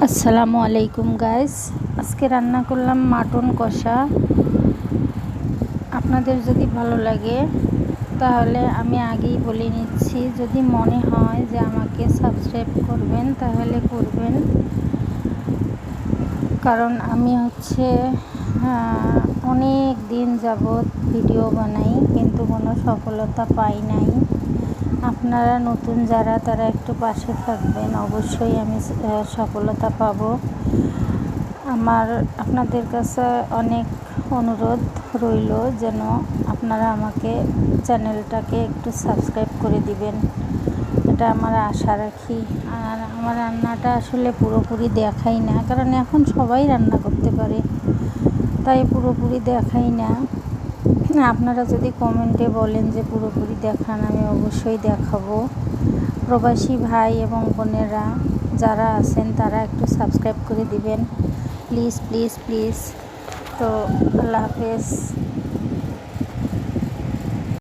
আসসালামু আলাইকুম গাইস। আজকে রান্না করলাম মাটন কষা। আপনাদের যদি ভালো লাগে তাহলে আমি আগেই বলে নিচ্ছি, যদি মনে হয় যে আমাকে সাবস্ক্রাইব করবেন তাহলে করবেন, কারণ আমি অনেক দিন যাবৎ ভিডিও বানাই কিন্তু কোনো সফলতা পাই নাই। আপনারা নতুন যারা তারা একটু পাশে থাকবেন, অবশ্যই আমি সফলতা পাব। আপনাদের কাছে অনেক অনুরোধ রইল যেন আপনারা আমাকে চ্যানেলটাকে একটু সাবস্ক্রাইব করে দিবেন, এটা আমার আশা রাখি। আর আমার রান্নাটা আসলে পুরোপুরি দেখাই না, কারণ এখন সবাই রান্না করতে পারে, তাই পুরোপুরি দেখাই না। আপনারা যদি কমেন্টে বলেন যে পুরোপুরি দেখান, আমি অবশ্যই দেখাবো। প্রবাসী ভাই এবং বোনেরা যারা আছেন তারা একটু সাবস্ক্রাইব করে দিবেন, প্লিজ প্লিজ প্লিজ। তো আল্লাহ হাফেজ।